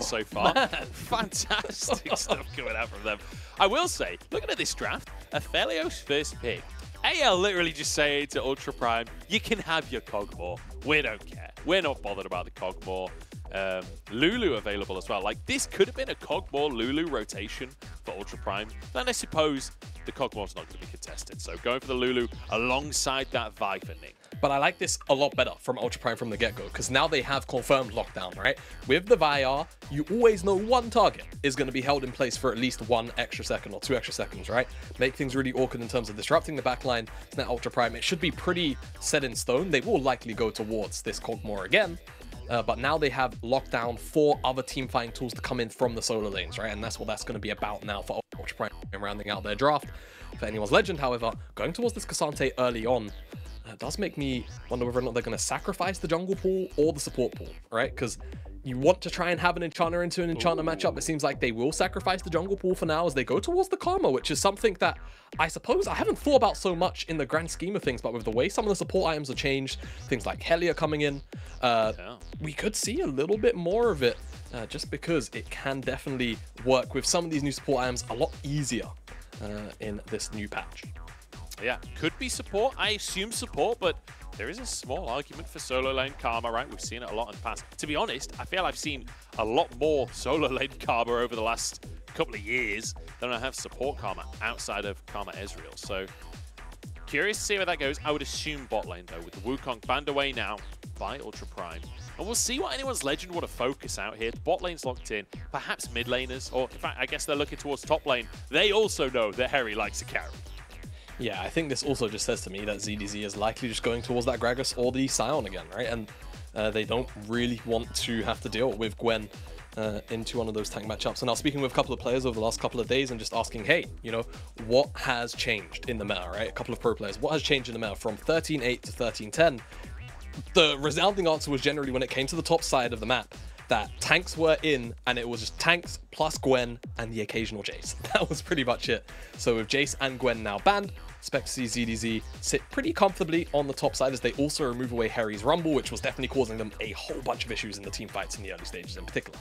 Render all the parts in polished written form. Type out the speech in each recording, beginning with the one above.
so far. Fantastic stuff coming out from them. I will say, looking at this draft, Aphelios first pick. AL literally just saying to Ultra Prime, you can have your Cogmore. We don't care. We're not bothered about the Cogmore. Lulu available as well. Like, this could have been a Cogmore Lulu rotation for Ultra Prime. Then I suppose the Cogmore's not going to be contested. So going for the Lulu alongside that Viper ning. But I like this a lot better from Ultra Prime from the get-go, because now they have confirmed lockdown, right? With the VIR, you always know one target is going to be held in place for at least 1 extra second or 2 extra seconds, right? Make things really awkward in terms of disrupting the backline. It's now Ultra Prime. It should be pretty set in stone. They will likely go towards this Cogmore again. But now they have locked down 4 other team fighting tools to come in from the solo lanes, right? And that's what that's going to be about now for Ultra Prime rounding out their draft. For anyone's legend, however, going towards this Ksante early on does make me wonder whether or not they're going to sacrifice the jungle pool or the support pool, right? Because you want to try and have an enchanter into an enchanter matchup. It seems like they will sacrifice the jungle pool for now as they go towards the Karma, which is something that I suppose I haven't thought about so much in the grand scheme of things, but with the way some of the support items are changed, things like Hery coming in, we could see a little bit more of it just because it can definitely work with some of these new support items a lot easier in this new patch. Yeah, could be support. I assume support, but there is a small argument for solo lane Karma, right? We've seen it a lot in the past. To be honest, I feel I've seen a lot more solo lane Karma over the last couple of years than I have support Karma outside of Karma Ezreal. So, curious to see where that goes. I would assume bot lane, though, with the Wukong banned away now by Ultra Prime. And we'll see what anyone's legend want to focus out here. The bot lane's locked in. Perhaps mid laners, or in fact, I guess they're looking towards top lane. They also know that Hery likes a carry. Yeah, I think this also just says to me that ZDZ is likely just going towards that Gragas or the Sion again, right? And they don't really want to have to deal with Gwen into one of those tank matchups. And now speaking with a couple of players over the last couple of days and just asking, hey, you know, what has changed in the meta, right? A couple of pro players. What has changed in the meta from 13.8 to 13.10? The resounding answer was generally when it came to the top side of the map, that tanks were in, and it was just tanks plus Gwen and the occasional Jace. That was pretty much it. So with Jace and Gwen now banned, expect to see ZDZ sit pretty comfortably on the top side as they also remove away Hery's Rumble, which was definitely causing them a whole bunch of issues in the team fights in the early stages in particular.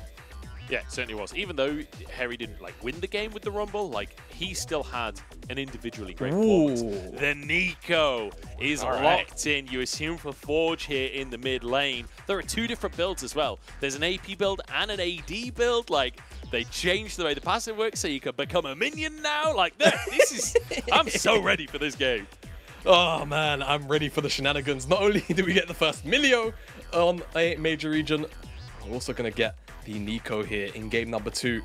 Yeah, it certainly was. Even though Hery didn't win the game with the Rumble, he still had an individually great performance. The Nico is locked in. You assume for Forge here in the mid lane. There are 2 different builds as well. There's an AP build and an AD build. They changed the way the passive works so you can become a minion now. This is... I'm so ready for this game. Oh man, I'm ready for the shenanigans. Not only do we get the first Milio on a major region, we're also going to get the Nico here in game number 2.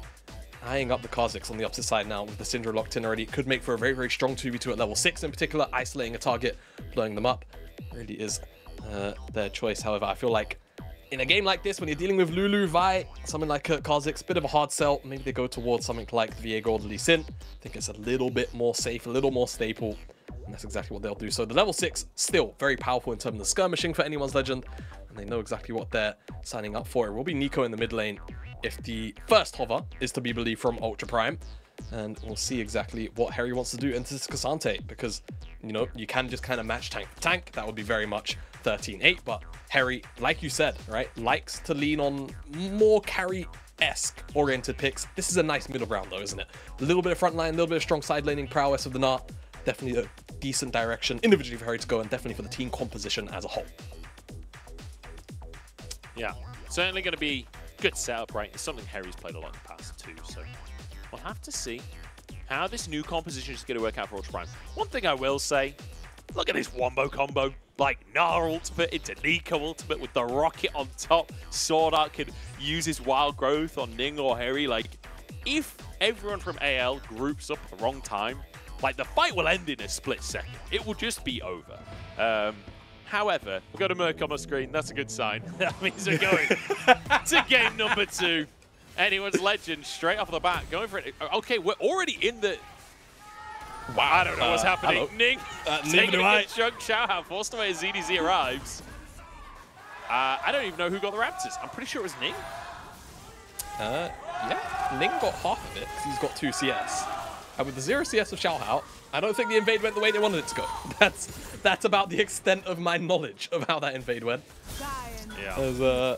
Eyeing up the Kha'Zix on the opposite side now with the Syndra locked in already. It could make for a very, very strong 2v2 at level 6 in particular. Isolating a target, blowing them up really is their choice. However, I feel like in a game like this, when you're dealing with Lulu, Vi, something like Kha'Zix, bit of a hard sell. Maybe they go towards something like Viego or the Lee Sin. I think it's a little bit more safe, a little more staple. And that's exactly what they'll do. So the level 6, still very powerful in terms of skirmishing for anyone's legend. And they know exactly what they're signing up for. It will be Nico in the mid lane if the first hover is to be believed from Ultra Prime. And we'll see exactly what Hery wants to do into this Ksante. Because, you know, you can just kind of match tank for tank. That would be very much 13.8. But Hery, like you said, right, likes to lean on more carry-esque oriented picks. This is a nice middle ground though, isn't it? A little bit of front line, a little bit of strong side laning prowess of the Gnar. Definitely a decent direction individually for Hery to go, and definitely for the team composition as a whole. Yeah, certainly going to be good setup, right? It's something Hery's played a lot in the past too, so we'll have to see how this new composition is going to work out for Ultra Prime. One thing I will say, look at this wombo combo. Gnar ultimate into Nico ultimate with the rocket on top. SwordArt can use his wild growth on Ning or Hery. If everyone from AL groups up at the wrong time, the fight will end in a split second. It will just be over. However, we've got a Merc on my screen. That's a good sign. That means we're going to game number 2. Anyone's legend straight off the bat. Going for it. Okay, we're already in the... Wow, I don't know what's happening. Hello. Ning taking a good chunk. Xiaohao forced away as ZDZ arrives. I don't even know who got the Raptors. I'm pretty sure it was Ning. Yeah, Ning got half of it because he's got 2 CS. And with the 0 CS of Xiaohao, I don't think the invade went the way they wanted it to go. That's about the extent of my knowledge of how that invade went. Yeah. As,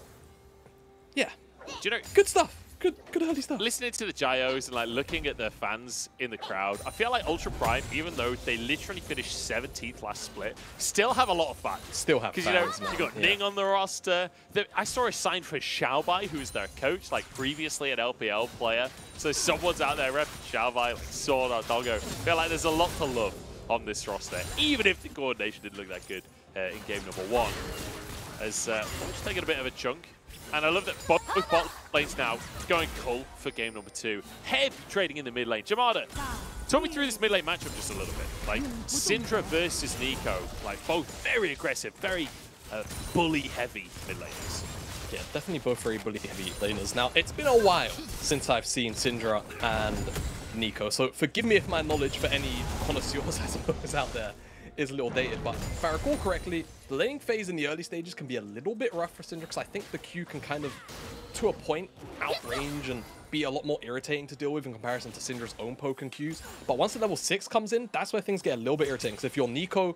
yeah. Do you know, Good stuff. Good early start. Listening to the Gyos and like looking at the fans in the crowd, I feel like Ultra Prime, even though they literally finished 17th last split, still have a lot of fans. Still have fans, Because man. you got Ning on the roster. I saw a sign for Xiaohao, who's their coach, like previously an LPL player. So someone's out there repping Xiaohao, like SwordArt, Doggo. I feel like there's a lot to love on this roster, even if the coordination didn't look that good in game number 1. As just taking a bit of a chunk. And I love that both bot lanes now going cool for game number 2. Heavy trading in the mid lane. Jamada, talk me through this mid lane matchup just a little bit. Like Syndra versus Nico, like both very aggressive, very bully heavy mid laners. Yeah, definitely both very bully heavy laners. Now, it's been a while since I've seen Syndra and Nico, so forgive me if my knowledge for any connoisseurs, I suppose, out there is a little dated, but if I recall correctly, the laning phase in the early stages can be a little bit rough for Syndra because I think the Q can kind of, to a point, outrange and be a lot more irritating to deal with in comparison to Syndra's own poke and Qs. But once the level 6 comes in, that's where things get a little bit irritating, because if you're Nico,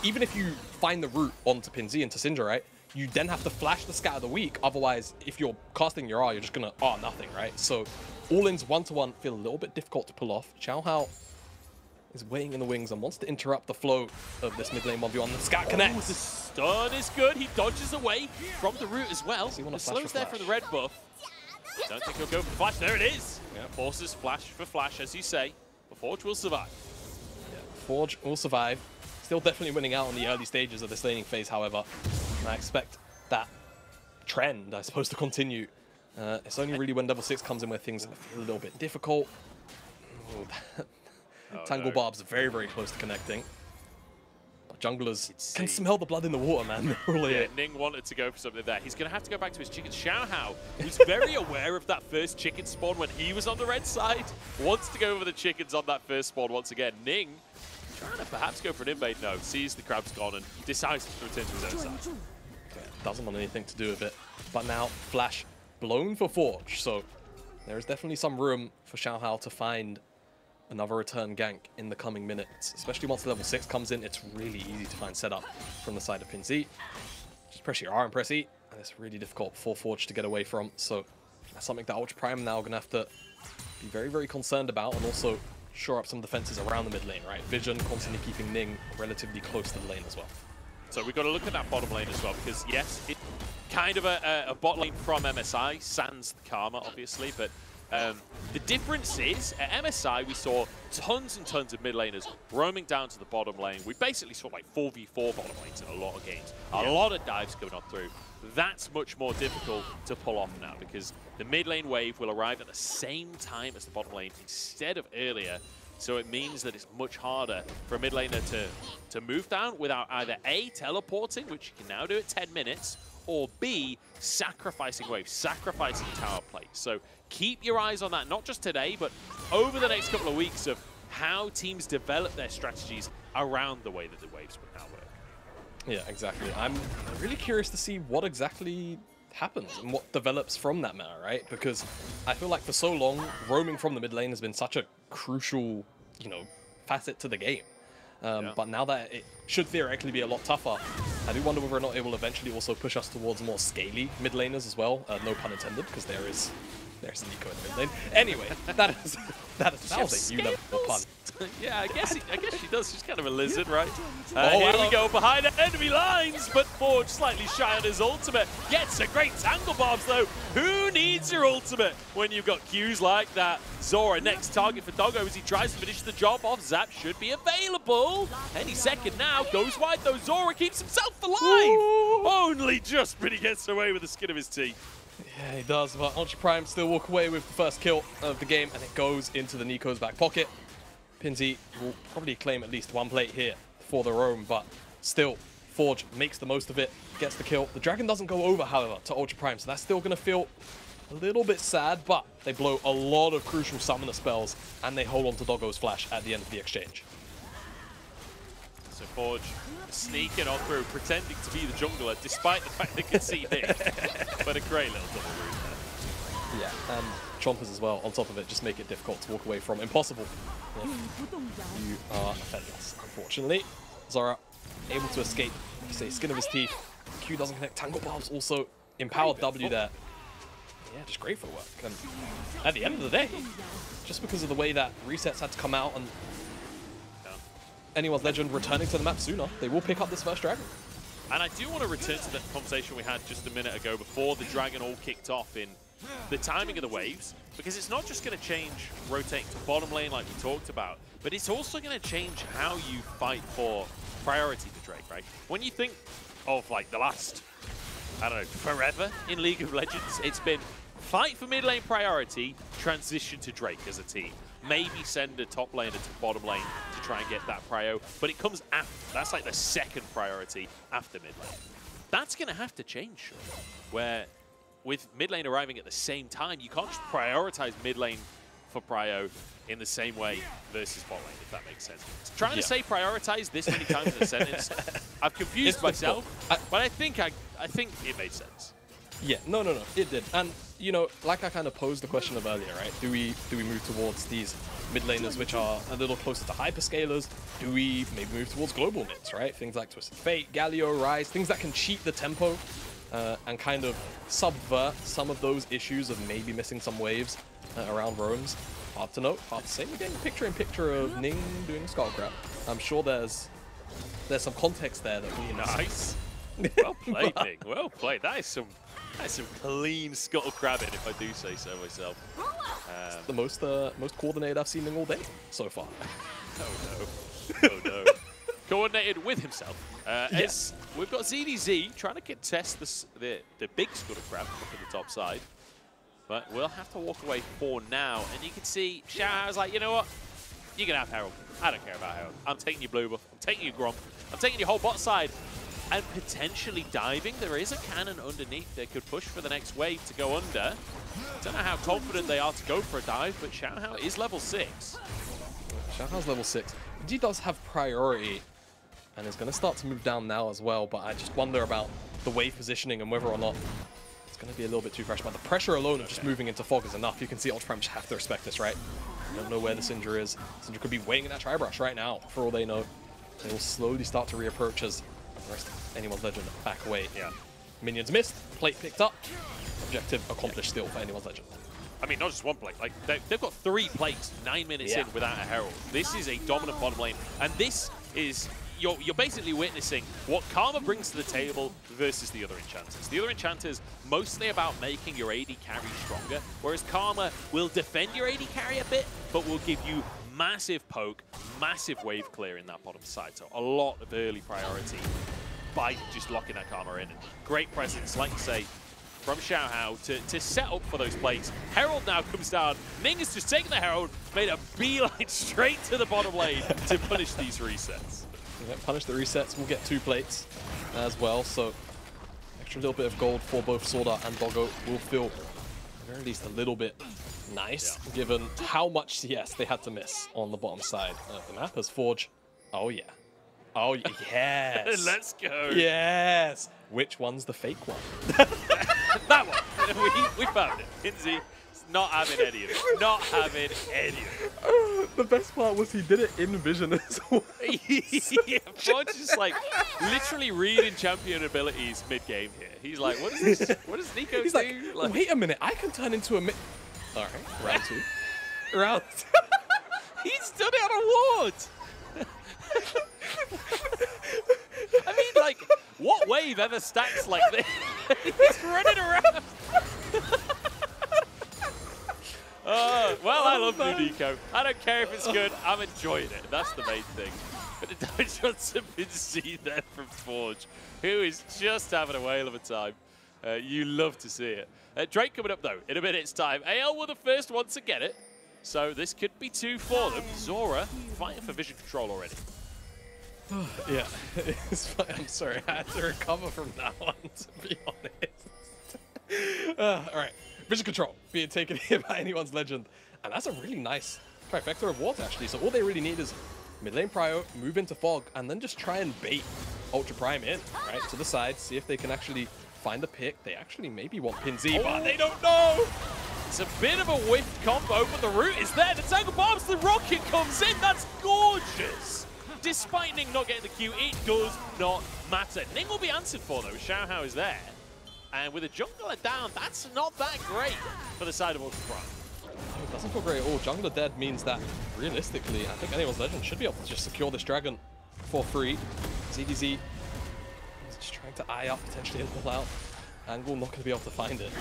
even if you find the route onto pinz into Syndra, right, you then have to flash the scatter the weak, otherwise, if you're casting your R, you're just gonna nothing, right? So, all-ins one-to-one feel a little bit difficult to pull off. Xiaohao is waiting in the wings and wants to interrupt the flow of this mid lane 1v1. The scat connects. The stun is good. He dodges away from the root as well. The slows there from the red buff. Don't think he'll go for flash. There it is. Yeah. Forces flash for flash, as you say. But Forge will survive. Yeah, Forge will survive. Still definitely winning out on the early stages of this laning phase, however. And I expect that trend, I suppose, to continue. It's only really when level 6 comes in where things feel a little bit difficult. Tangle Barb's very, very close to connecting. But junglers can smell the blood in the water, man. Yeah, Ning wanted to go for something there. He's going to have to go back to his chicken. Xiaohao, who's very aware of that first chicken spawn when he was on the red side, wants to go over the chickens on that first spawn once again. Ning trying to perhaps go for an invade. No, sees the crab's gone and decides to return to his own side. Yeah, doesn't want anything to do with it. But now, Flash blown for Forge. So there is definitely some room for Xiaohao to find another return gank in the coming minutes, especially once level 6 comes in. It's really easy to find setup from the side of pinz. Just press your R and press E, and it's really difficult for Forge to get away from. So that's something that Ultra Prime now going to have to be very, very concerned about, and also shore up some defenses around the mid lane, right? Vision constantly keeping Ning relatively close to the lane as well. So we've got to look at that bottom lane as well, because yes, it's kind of a bot lane from MSI, sans the Karma, obviously, but the difference is, at MSI, we saw tons and tons of mid laners roaming down to the bottom lane. We basically saw like 4v4 bottom lanes in a lot of games. A lot of dives coming on through. That's much more difficult to pull off now because the mid lane wave will arrive at the same time as the bottom lane instead of earlier. So it means that it's much harder for a mid laner to move down without either A, teleporting, which you can now do at 10 minutes, or B, sacrificing waves, sacrificing tower play. So keep your eyes on that, not just today, but over the next couple of weeks of how teams develop their strategies around the way that the waves would now work. Yeah, exactly. I'm really curious to see what exactly happens and what develops from that matter, right? Because I feel like for so long, roaming from the mid lane has been such a crucial, facet to the game. But now that it should theoretically be a lot tougher, I do wonder whether or not it will eventually also push us towards more scaly mid laners as well. No pun intended, because there's Nico in the mid lane. Anyway, that is a new level pun. Yeah, I guess she does. She's kind of a lizard, right? Here we go behind enemy lines, but Forge slightly shy on his ultimate. Gets a great tangle barbs though. Who needs your ultimate when you've got Qs like that? Zorah, next target for Doggo as he tries to finish the job off. Zap should be available any second now. Goes wide though. Zorah keeps himself alive. Ooh. Only just, but he gets away with the skin of his teeth. Yeah, he does, but Ultra Prime still walk away with the first kill of the game, and it goes into the Nico's back pocket. pinz will probably claim at least one plate here for the roam, but still, Forge makes the most of it, gets the kill. The Dragon doesn't go over, however, to Ultra Prime, so that's still going to feel a little bit sad, but they blow a lot of crucial summoner spells, and they hold on to Doggo's flash at the end of the exchange. So Forge sneaking on through, pretending to be the jungler, despite the fact they can see Nick. But a great little double route there. Yeah, and Chompers as well, on top of it, just make it difficult to walk away from. Impossible if you are Aphelios, unfortunately. Zorah able to escape, like you say, skin of his teeth. Q doesn't connect. Tangle Barbs also empowered W there. yeah, just great footwork. And at the end of the day, just because of the way that resets had to come out and Anyone's Legend returning to the map sooner, they will pick up this first dragon. And I do want to return to the conversation we had just a minute ago before the dragon all kicked off in the timing of the waves, because it's not just going to change rotating to bottom lane like we talked about, but it's also going to change how you fight for priority for Drake, right? When you think of like the last, I don't know, forever in League of Legends, it's been fight for mid lane priority, transition to Drake as a team. Maybe send a top laner to bottom lane to try and get that prio, but it comes after. That's like the second priority after mid lane. That's going to have to change, sure, where with mid lane arriving at the same time, you can't just prioritize mid lane for prio in the same way versus bot lane, if that makes sense. Trying to say prioritize this many times in a sentence, I've confused myself, but I think it made sense. Yeah, no, it did. And, you know, like I kind of posed the question of earlier, right? Do we move towards these mid laners which are a little closer to hyperscalers? Do we maybe move towards global mids, right? Things like Twisted Fate, Galio, Rise, things that can cheat the tempo and kind of subvert some of those issues of maybe missing some waves around roams. Hard to know, hard to say. We're getting picture-in-picture of Ning doing skull crap. I'm sure there's some context there that we nice. Well played, Ning. Well played. That is some clean scuttle crabbing, if I do say so myself. The most coordinated I've seen Ning all day so far. Oh no. Oh no. Coordinated with himself. Yes. We've got ZDZ trying to contest the big scuttle crab up at the top side. But we'll have to walk away for now. And you can see Xiaohao's like, you know what? You can have Herald. I don't care about Herald. I'm taking your blue buff. I'm taking your Gromp. I'm taking your whole bot side. And potentially diving. There is a cannon underneath. They could push for the next wave to go under. Don't know how confident they are to go for a dive, but Xiaohao is level 6. Xiaohao's level 6. He does have priority and is going to start to move down now as well, but I just wonder about the wave positioning and whether or not it's going to be a little bit too fresh. But the pressure alone of just moving into fog is enough. You can see Ultra Prime just have to respect this, right? You don't know where the Syndra is. Syndra could be waiting in that tri-brush right now, for all they know. They will slowly start to reapproach as the rest of Anyone's Legend back away. Yeah. Minions missed, plate picked up, objective accomplished still for Anyone's Legend. I mean, not just one plate. Like they've got 3 plates 9 minutes in without a Herald. This is a dominant bottom lane, and this is you're basically witnessing what Karma brings to the table versus the other enchanters. The other enchanters mostly about making your AD carry stronger, whereas Karma will defend your AD carry a bit, but will give you massive poke, massive wave clear in that bottom side. So a lot of early priority by just locking that Karma in. And great presence, like you say, from Xiaohao to set up for those plates. Herald now comes down. Ning has just taken the Herald, made a beeline straight to the bottom lane to punish these resets. Yeah, punish the resets. We'll get 2 plates as well. So extra little bit of gold for both SwordArt and Doggo will feel at the very least a little bit nice, given how much CS they had to miss on the bottom side of the map as Forge. Oh yeah. Oh yes. Let's go. Yes. Which one's the fake one? That one. We found it. Pinz not having any of it. Not having any of it. The best part was he did it in vision as well. Yeah, Forge is like literally reading champion abilities mid-game here. He's like, what is this? What does Nico He's do? Like, wait a minute, I can turn into a mid. All right, round 2. Round 2. He's done it on awards. I mean, like, what wave ever stacks like this? He's running around. Well, I love you, Nico. I don't care if it's good. I'm enjoying it. That's the main thing. But the damage shots have been seen there from Forge, who is just having a whale of a time. You love to see it. Drake coming up, though, in a minute's time. AL were the first one to get it, so this could be 2 for them. Zorah fighting for vision control already. Yeah, it's fine. I'm sorry. I had to recover from that one, to be honest. All right, vision control being taken here by Anyone's Legend. And that's a really nice trifecta of wards, actually. So all they really need is mid lane prio, move into fog, and then just try and bait Ultra Prime in, right, to the side, see if they can actually find the pick. They actually maybe want pinz, but they don't know. It's a bit of a whiffed combo, but the root is there. The Tangle Bombs, the rocket comes in. That's gorgeous. Despite Ning not getting the Q, it does not matter. Ning will be answered for, though. Xiaohao is there. And with a jungler down, that's not that great for the side of Ultra Prime. It doesn't feel great at all. Jungler dead means that, realistically, I think Anyone's Legend should be able to just secure this dragon for free. ZDZ is just trying to eye up potentially a pull out. Angle not going to be able to find it.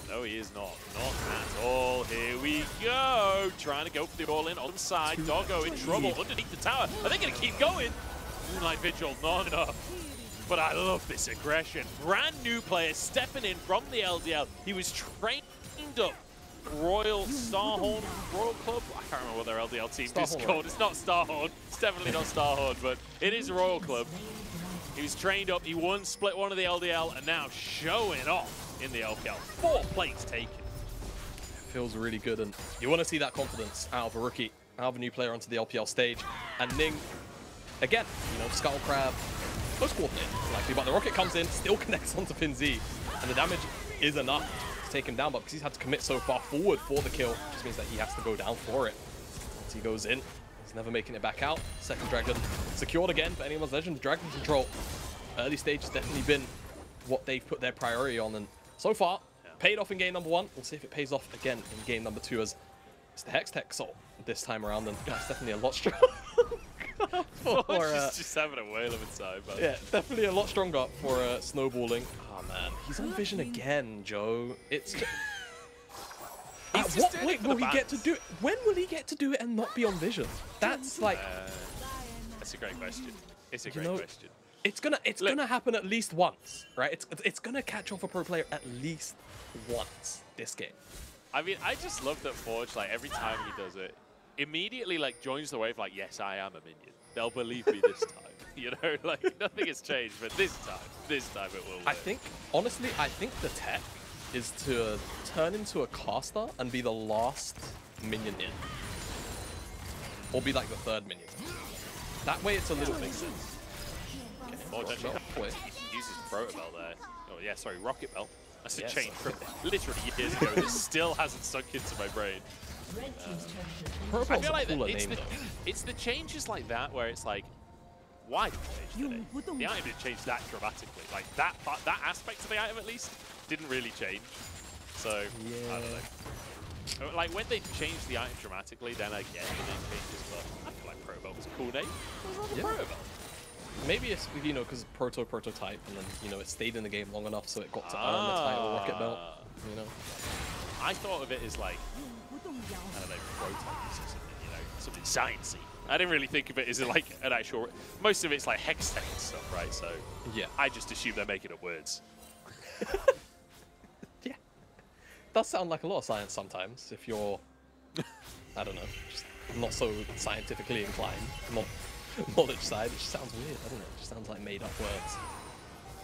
No, he is not. Not at all. Here we go. Trying to go for the all-in on side. Doggo in trouble underneath the tower. Are they going to keep going? Moonlight Vigil, not enough. But I love this aggression. Brand new player stepping in from the LDL. He was trained up. Royal Starhorn Royal Club. I can't remember what their LDL team is called. It's not Starhorn. It's definitely not Starhorn, but it is a Royal Club. He was trained up. He won split one of the LDL and now showing off in the LPL. 4 plates taken. Feels really good, and you want to see that confidence out of a rookie, out of a new player onto the LPL stage. And Ning, again, Skull Crab, close coordinate, likely, but the rocket comes in, still connects onto pinz, and the damage is enough to take him down, but because he's had to commit so far forward for the kill, just means that he has to go down for it. Once he goes in, he's never making it back out. Second dragon secured again for Anyone's Legend. Dragon control, early stage has definitely been what they've put their priority on, and so far, paid off in game number 1. We'll see if it pays off again in game number 2 as it's the Hex Tech Soul this time around, and that's definitely a lot stronger. He's just having a whale of a time. But yeah, definitely a lot stronger for snowballing. Oh man, he's on Vision again, Joe. It's just... At what point will he get to do it? When will he get to do it and not be on Vision? That's like... that's a great question. It's a great question. It's gonna happen at least once, right? It's gonna catch off a pro player at least once this game. I mean, I just love that Forge, like, every time he does it, immediately, like, joins the wave, like, yes, I am a minion. They'll believe me this time. You know, like, nothing has changed, but this time it will work. I think, honestly, the tech is to turn into a caster and be the last minion in. Or be, like, the 3rd minion. That way, it's a little bit sense. Okay, Forge actually uses Proto Bell there. Oh, yeah, sorry, Rocket Bell. That's a change from literally years ago. This still hasn't sunk into my brain. I feel like it's the changes like that where it's like, why did it change today? The item didn't change that dramatically. Like that aspect of the item at least didn't really change. So I don't know. Like when they changed the item dramatically, then I get the name changes. But I feel like Proto Bell was a cool name. It was Proto Bell. Maybe it's, because prototype, and then, it stayed in the game long enough so it got to earn the title Rocket Belt, I thought of it as like, I don't know, prototype or something, something sciencey. I didn't really think of it as like an actual, most of it's like hex tech and stuff, right? So yeah, I just assume they're making up words. Yeah. Does sound like a lot of science sometimes, if you're, I don't know, just not so scientifically inclined, not knowledge side. It just sounds weird, I don't know, it just sounds like made up words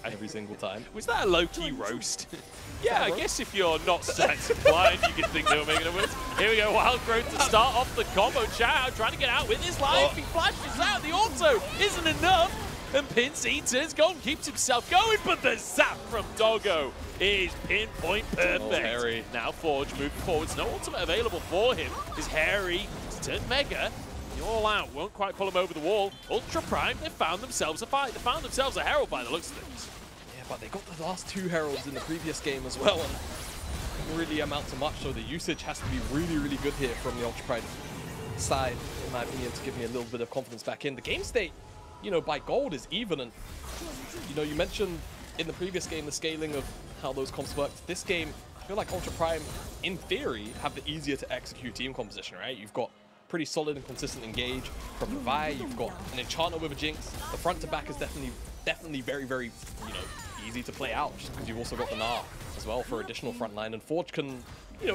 every single time. Was that a low-key roast? Yeah, I guess if you're not science inclined, you can think they were making it worse. Here we go, Wild Growth to start off the combo. Xiaohao trying to get out with his life. He flashes out, the auto isn't enough. And pinz turns gold, keeps himself going, but the zap from Doggo is pinpoint perfect. Now Forge moving forwards, no ultimate available for him. Is Hery turned Mega. All out, won't quite pull him over the wall. Ultra Prime, they found themselves a fight. They found themselves a Herald by the looks of things. Yeah, but they got the last 2 Heralds in the previous game as well, and didn't really amount to much, so the usage has to be really, really good here from the Ultra Prime side, in my opinion, to give me a little bit of confidence back in. The game state, by gold is even, and, you mentioned in the previous game the scaling of how those comps worked. This game, I feel like Ultra Prime, in theory, have the easier to execute team composition, right? You've got pretty solid and consistent engage from the Vi. You've got an Enchanter with a Jinx. The front to back is definitely very, very, easy to play out, just because you've also got the Gnar as well for additional front line. And Forge can,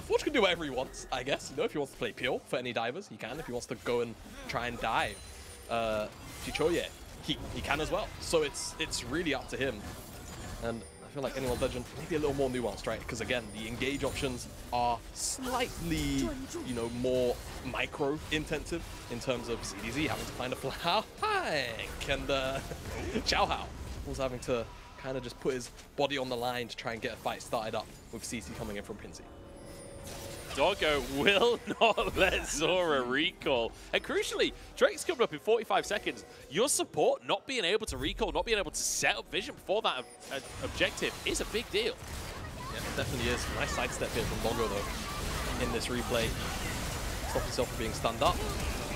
Forge can do whatever he wants, I guess. If he wants to play pure for any divers, he can. If he wants to go and try and dive zhiqiuyi, he can as well. So it's really up to him. And I feel like Anyone's Legend maybe a little more nuanced, right? Because again, the engage options are slightly, more micro intensive in terms of ZDZ having to find a flank, and Xiaohao was having to kind of just put his body on the line to try and get a fight started up with CC coming in from pinz. Doggo will not let Zorah recall. And crucially, Drake's coming up in 45 seconds. Your support not being able to recall, not being able to set up vision for that objective is a big deal. Yeah, it definitely is. Nice sidestep here from Doggo, though, in this replay. Stop himself from being stunned up.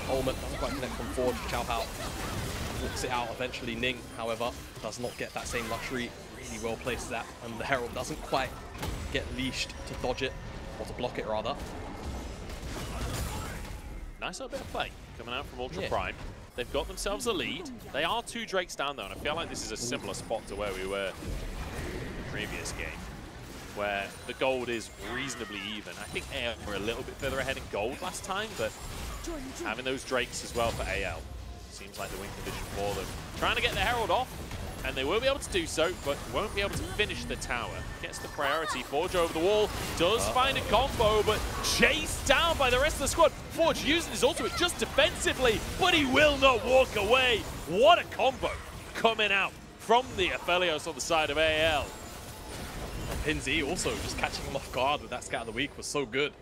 Ultimate doesn't quite connect from Forge. Xiaohao looks it out eventually. Ning, however, does not get that same luxury. Really well placed that, and the Herald doesn't quite get leashed to dodge it, or to block it rather. Nice little bit of play coming out from Ultra Prime. They've got themselves a lead. They are 2 Drakes down though, and I feel like this is a similar spot to where we were in the previous game, where the gold is reasonably even. I think AL were a little bit further ahead in gold last time, but having those Drakes as well for AL seems like the win condition for them. Trying to get the Herald off, and they will be able to do so, but won't be able to finish the tower. Gets the priority. Forge over the wall, does find a combo, but chased down by the rest of the squad. Forge using his ultimate just defensively, but he will not walk away. What a combo coming out from the Aphelios on the side of AL. And pinz also just catching him off guard with that scat of the week was so good.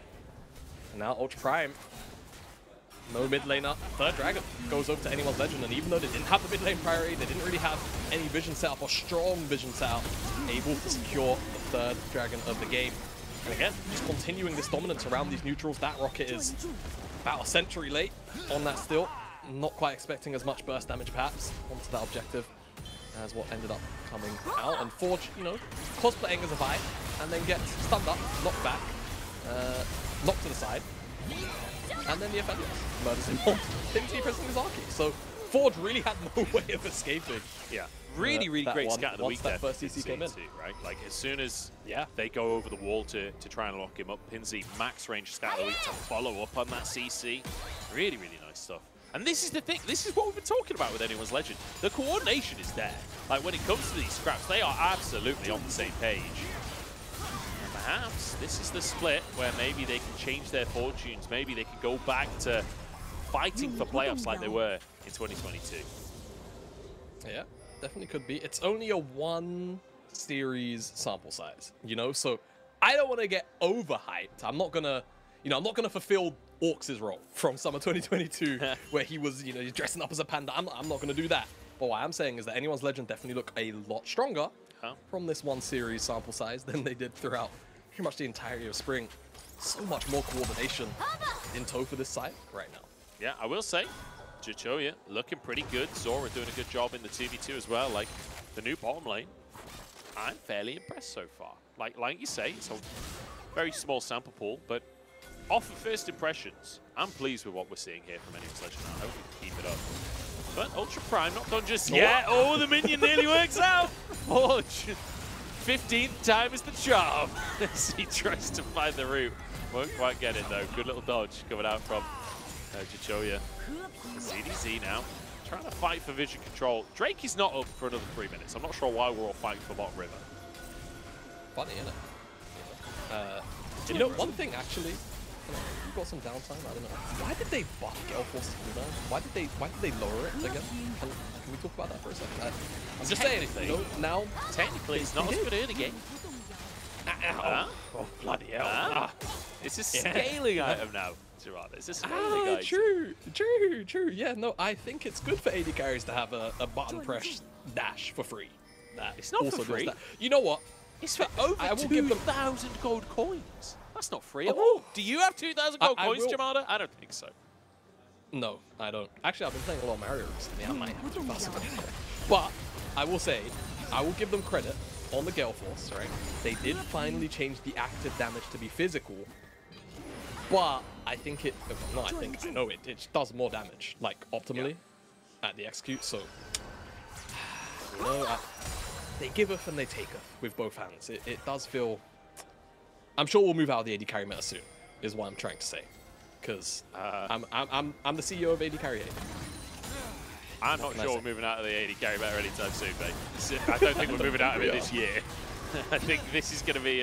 And now Ultra Prime. No mid laner. Third dragon goes over to anyone's legend, and even though they didn't have the mid lane priority, they didn't really have any vision set up or strong vision set up, able to secure the third dragon of the game. And again, just continuing this dominance around these neutrals. That rocket is about a century late on that still. Not quite expecting as much burst damage perhaps onto that objective as what ended up coming out. And Forge, you know, cosplaying as a Vi, and then gets stunned up, knocked back, knocked to the side. And then the Aphelios murders him on pinz pressing his Archie. So Forge really had no way of escaping. Yeah, really great scat of the week there. First CC came in, too, right? Like as soon as they go over the wall to try and lock him up, pinz max range scat of the week to follow up on that CC. Really nice stuff. And this is the thing. This is what we've been talking about with anyone's legend. The coordination is there. Like when it comes to these scraps, they are absolutely on the same page. Perhaps this is the split where maybe they can change their fortunes. Maybe they can go back to fighting for playoffs like they were in 2022. Yeah, definitely could be. It's only a 1 series sample size, you know? So I don't want to get overhyped. I'm not gonna, you know, I'm not gonna fulfill Orcs' role from summer 2022 where he was, you know, he's dressing up as a panda. I'm not gonna do that. But what I'm saying is that anyone's legend definitely look a lot stronger from this 1 series sample size than they did throughout pretty much the entirety of spring. So much more coordination in tow for this side right now. Yeah, I will say, zhiqiuyi looking pretty good. Zorah doing a good job in the 2v2 as well. Like, the new bottom lane, I'm fairly impressed so far. Like you say, it's a very small sample pool, but off of first impressions, I'm pleased with what we're seeing here from anyone's legend. I hope we can keep it up. But Ultra Prime not done just yet. Oh, the minion nearly works out. Forge. 15th time is the charm as he tries to find the route. Won't quite get it though. Good little dodge coming out from zhiqiuyi. ZDZ now trying to fight for vision control. Drake is not up for another 3 minutes. I'm not sure why we're all fighting for bottom river. Funny, isn't it? You know, one thing actually, we've got some downtime. I don't know. Why did they buff Gale Force's cooldown? Why did they lower it again? Can we talk about that for a second? I'm just saying, you know, now technically it's not as good early game. Oh, bloody hell. It's a scaling item now, Jamada. It's a scaling item. True. Yeah, no, I think it's good for AD carries to have a button press dash for free. It's not for free. You know what? It's for over 2,000 gold coins. That's not free at all. Do you have 2,000 gold coins, Jamada? I don't think so. No, I don't. Actually, I've been playing a lot of Mario recently. I might have 2,000. But I will say, I will give them credit on the Gale Force, right? They did finally change the active damage to be physical. But I think it, I know it does more damage, like optimally at the execute. So, you know, they giveth and they taketh with both hands. It does feel. I'm sure we'll move out of the AD carry meta soon, is what I'm trying to say. Because I'm the CEO of AD carry 8. I'm not sure we're moving out of the AD carry meta anytime soon, mate. I don't think we're moving out of it this year. I think this is going to be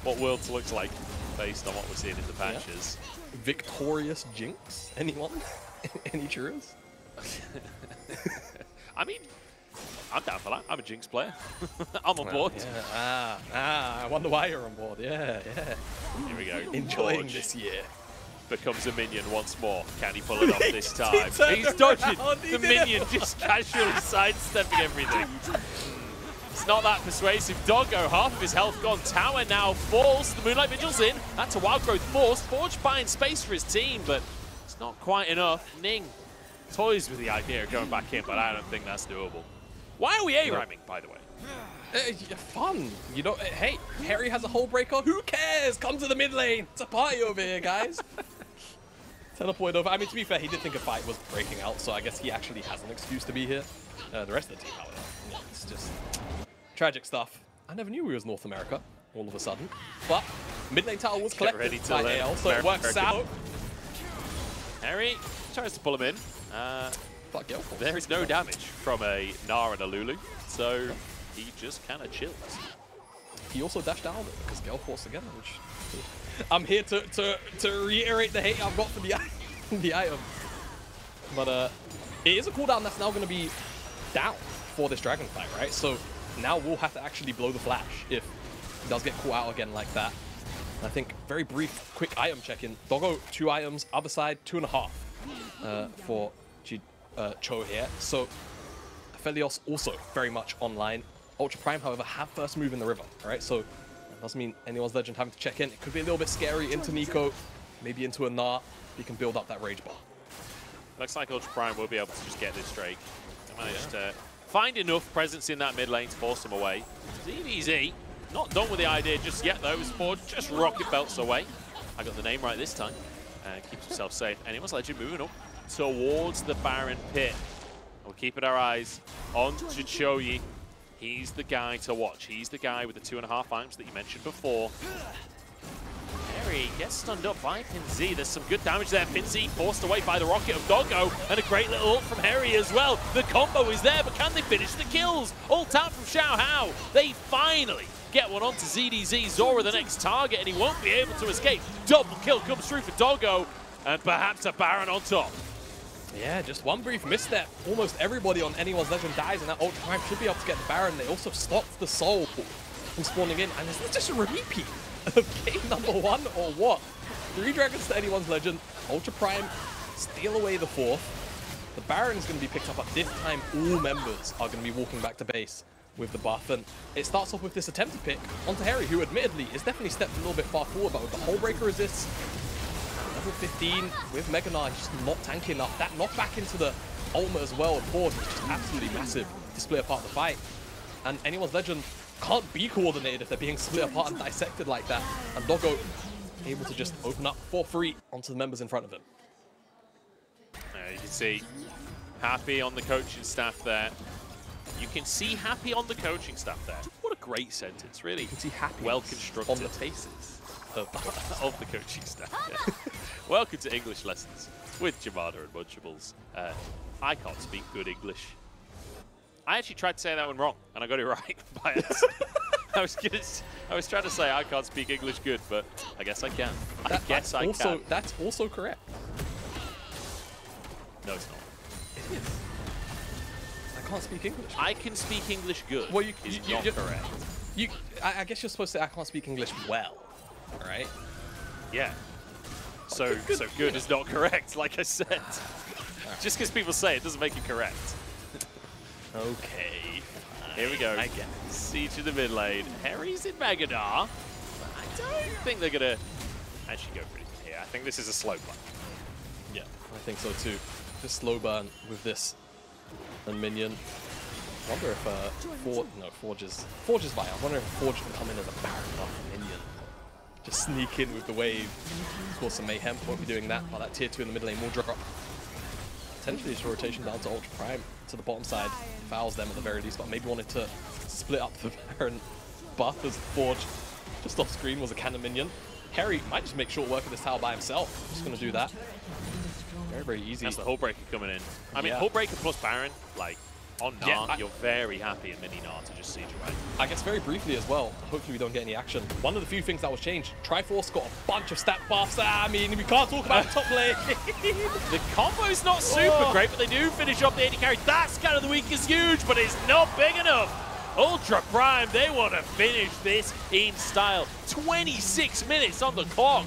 what Worlds looks like based on what we're seeing in the patches. Yeah. Victorious Jinx? Anyone? Any churros? I mean, I'm down for that. I'm a Jinx player. I'm on board. Yeah. I wonder why you're on board. Yeah. Here we go. Enjoying this year. Becomes a minion once more. Can he pull it off this time? He's dodging. The minion just casually sidestepping everything. It's not that persuasive. Doggo, half of his health gone. Tower now falls. The Moonlight Vigil's in. That's a Wild Growth Force. Forge buying space for his team, but it's not quite enough. Ning toys with the idea of going back in, but I don't think that's doable. Why are we A-ramming, by the way? Fun. You know, hey, Hery has a hole breaker. Who cares? Come to the mid lane. It's a party over here, guys. Teleport over. I mean, to be fair, he did think a fight was breaking out, so I guess he actually has an excuse to be here. The rest of the team, however, it's just tragic stuff. I never knew we was North America all of a sudden. But mid lane tower was collected by AL, so it works out. Hery tries to pull him in. There is no damage from a Gnar and a Lulu, so he just kind of chills. He also dashed down because Gale forced again, which I'm here to reiterate the hate I've got for the item. But it is a cooldown that's now going to be down for this dragon fight, right? So now we'll have to actually blow the flash if he does get caught out again like that. I think very brief, quick item check-in. Doggo, 2 items, other side, 2.5 for Cho here. So Aphelios also very much online. Ultra Prime, however, have first move in the river, right? So that doesn't mean anyone's legend having to check in. It could be a little bit scary into Nico, maybe into a Gnar. He can build up that rage bar. Looks like Ultra Prime will be able to just get this Drake. They managed to find enough presence in that mid lane to force him away. ZDZ, not done with the idea just yet though. His Forge just rocket belts away. I got the name right this time. Keeps himself safe. Anyone's legend moving up towards the Baron pit. We're keeping our eyes on zhiqiuyi. He's the guy to watch. He's the guy with the 2.5 items that you mentioned before. Hery gets stunned up by pinz. There's some good damage there. pinz forced away by the rocket of Doggo, and a great little ult from Hery as well. The combo is there, but can they finish the kills? Ult out from Xiaohao. They finally get one onto ZDZ. Zorah the next target, and he won't be able to escape. Double kill comes through for Doggo, and perhaps a Baron on top. Yeah, just one brief misstep. Almost everybody on anyone's legend dies, and that Ultra Prime should be able to get the Baron. They also stopped the Soul from spawning in, and is this just a repeat of game number 1 or what? 3 dragons to anyone's legend. Ultra Prime steal away the 4th. The Baron is going to be picked up, but this time all members are going to be walking back to base with the buff, and it starts off with this attempted pick onto Hery, who admittedly is definitely stepped a little bit far forward, but with the Hole Breaker resists. Level 15 with Mega Gnar, just not tanky enough. That knockback into the ultimate as well, of course, is just absolutely massive to split apart the fight. And anyone's legend can't be coordinated if they're being split apart and dissected like that. And Doggo able to just open up for free onto the members in front of him. You can see happy on the coaching staff there. You can see happy on the coaching staff there. What a great sentence, really. You can see happy well constructed on the faces of the coaching staff. Yeah. Welcome to English Lessons with Jamada and Munchables. I can't speak good English. I actually tried to say that one wrong, and I got it right by accident. I was trying to say I can't speak English good, but I guess I can. I can. That's also correct. No, it's not. It is. I can't speak English. I can speak English good. Well, is not correct. I guess you're supposed to say I can't speak English well, right? Yeah. So good is not correct, like I said. Just because people say it doesn't make it correct. Okay. Here we go. I guess. Siege in the mid lane. Hery's in Mega Gnar. I don't think they're going to actually go for it here. I think this is a slow burn. Yeah, I think so too. Just slow burn with this and minion. I wonder if Forge is fine. I wonder if Forge can come in as a Baron buff minion. Just sneak in with the wave. Cause some mayhem. Won't be doing that, but that tier 2 in the mid lane will drop. Potentially just a rotation down to Ultra Prime to the bottom side. Fouls them at the very least, but maybe wanted to split up the Baron buff as Forge just off screen was a cannon minion. Hery might just make short work of this tower by himself. Just going to do that. Very, very easy. That's the Hull Breaker coming in. I mean, yeah. Hull Breaker plus Baron, like, On Gnar, Yeah, you're very happy in mini Gnar to just siege away. I guess very briefly as well, hopefully we don't get any action. One of the few things that was changed, Triforce got a bunch of stat buffs. I mean, we can't talk about the top lane. The combo's not super great, but they do finish off the AD carry. That scan of the week is huge, but it's not big enough. Ultra Prime, they want to finish this in style. 26 minutes on the clock.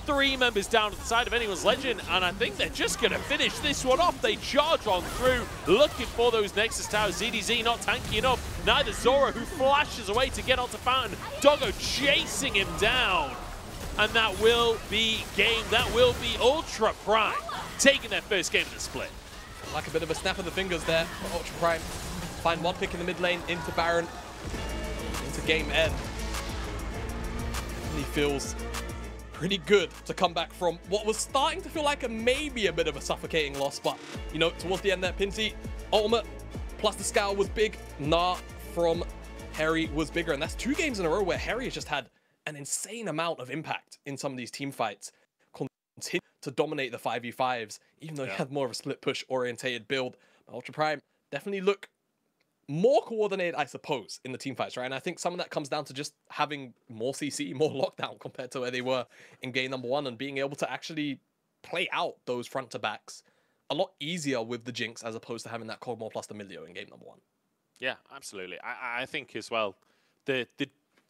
3 members down at the side of anyone's legend, and I think they're just going to finish this one off. They charge on through, looking for those Nexus towers. ZDZ not tanky enough. Neither Zorah, who flashes away to get onto Fountain. Doggo chasing him down. And that will be game. That will be Ultra Prime taking their first game of the split. Like a bit of a snap of the fingers there for Ultra Prime. Find one pick in the mid lane, into Baron, into game end. And he feels pretty good to come back from what was starting to feel like maybe a bit of a suffocating loss, but you know, towards the end there, pinz ultimate plus the scowl was big. Gnar from Hery was bigger, and that's 2 games in a row where Hery has just had an insane amount of impact in some of these team fights. Continue to dominate the 5v5s, even though he had more of a split push orientated build. Ultra Prime definitely look more coordinated, I suppose, in the team fights, right? And I think some of that comes down to just having more CC, more lockdown compared to where they were in game number 1, and being able to actually play out those front to backs a lot easier with the Jinx as opposed to having that Cogmore plus the Milio in game number 1. Yeah, absolutely. I think as well, the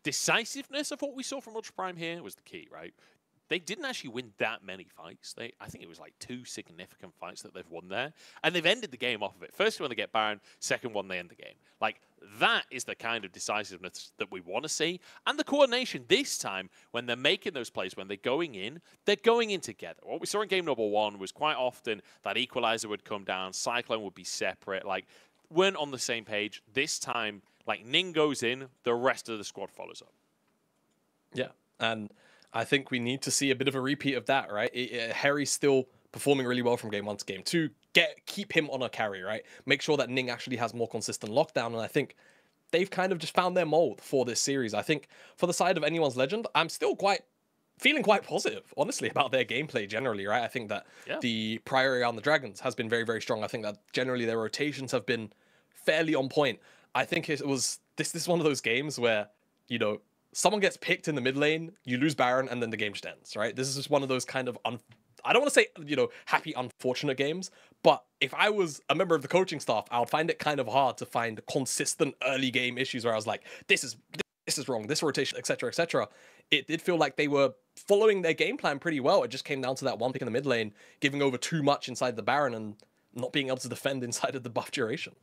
decisiveness of what we saw from Ultra Prime here was the key, right? They didn't actually win that many fights. I think it was like 2 significant fights that they've won there. And they've ended the game off of it. First one, they get Baron. Second one, they end the game. Like, that is the kind of decisiveness that we want to see. And the coordination this time, when they're making those plays, when they're going in together. What we saw in game number 1 was quite often that Equalizer would come down, Cyclone would be separate, like, weren't on the same page. This time, like, Ning goes in, the rest of the squad follows up. Yeah, and I think we need to see a bit of a repeat of that, right? Hery's still performing really well from game 1 to game 2. Keep him on a carry, right? Make sure that Ning actually has more consistent lockdown, and I think they've kind of just found their mold for this series. I think for the side of anyone's legend, I'm still feeling quite positive, honestly, about their gameplay generally, right? I think that the priority on the Dragons has been very, very strong. I think that generally their rotations have been fairly on point. I think this is one of those games where, you know, someone gets picked in the mid lane, you lose Baron, and then the game just ends, right? This is just one of those kind of, I don't want to say, you know, happy, unfortunate games, but if I was a member of the coaching staff, I would find it kind of hard to find consistent early game issues where I was like, this is wrong, this rotation, etc., etc. It did feel like they were following their game plan pretty well. It just came down to that one pick in the mid lane, giving over too much inside the Baron and not being able to defend inside of the buff duration.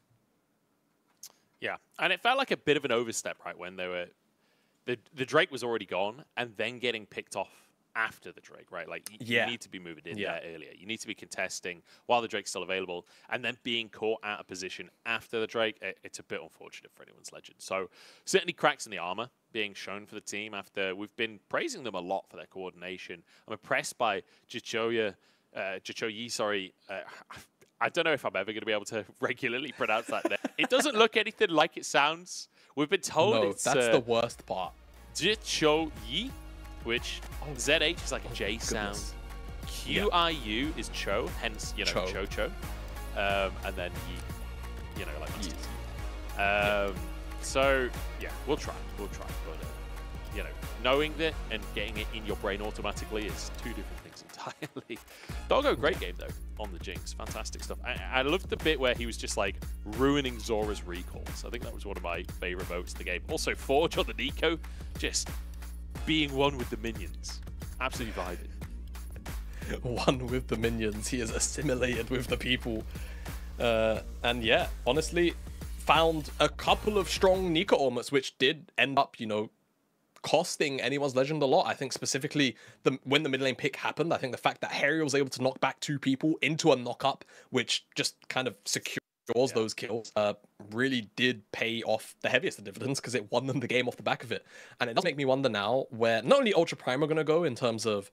Yeah, and it felt like a bit of an overstep, right, when they were... The Drake was already gone, and then getting picked off after the Drake, right? Like, you need to be moving in there earlier. You need to be contesting while the Drake's still available, and then being caught out of position after the Drake, it's a bit unfortunate for anyone's legend. So, certainly cracks in the armor being shown for the team after we've been praising them a lot for their coordination. I'm impressed by zhiqiuyi, I don't know if I'm ever going to be able to regularly pronounce that name. It doesn't look anything like it sounds. We've been told it's... that's the worst part. Zhiqiuyi, which ZH is like a J sound. QIU is Cho, hence, you know, Cho. And then Yi, you know, like Yi. So, yeah, we'll try. But, you know, knowing that and getting it in your brain automatically is 2 different things entirely. Doggo, great game, though, on the Jinx. Fantastic stuff. I loved the bit where he was just, like, ruining Zorah's recalls. I think that was one of my favorite moments of the game. Also, Forge on the Nico, just being one with the minions. Absolutely vibing. One with the minions. He is assimilated with the people. And, yeah, honestly, found a couple of strong Nico ultimates, which did end up, you know, costing anyone's legend a lot. I think specifically when the mid lane pick happened, I think the fact that Hery was able to knock back 2 people into a knock-up, which just kind of secures those kills, really did pay off the heaviest of dividends because it won them the game off the back of it. And it does make me wonder now where not only Ultra Prime are going to go in terms of,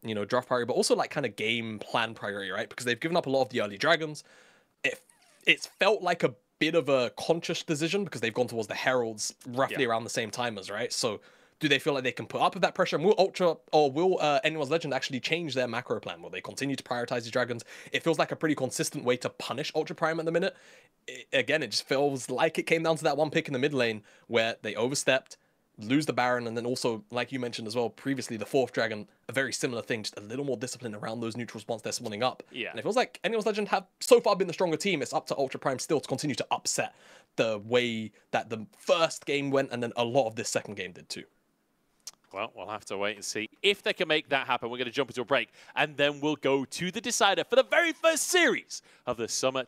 you know, draft priority, but also like kind of game plan priority, right? Because they've given up a lot of the early Dragons. It's felt like a bit of a conscious decision because they've gone towards the Heralds roughly around the same time as, right? So Do they feel like they can put up with that pressure? And will Ultra or will Anyone's Legend actually change their macro plan? Will they continue to prioritize the dragons? It feels like a pretty consistent way to punish Ultra Prime at the minute. Again, it just feels like it came down to that one pick in the mid lane where they overstepped, lose the Baron, and then also, like you mentioned as well previously, the 4th dragon, a very similar thing, just a little more discipline around those neutrals once they're spawning up. Yeah. And it feels like Anyone's Legend have so far been the stronger team. It's up to Ultra Prime still to continue to upset the way that the first game went, and then a lot of this second game did too. Well, we'll have to wait and see if they can make that happen. We're going to jump into a break, and then we'll go to the decider for the very first series of the Summer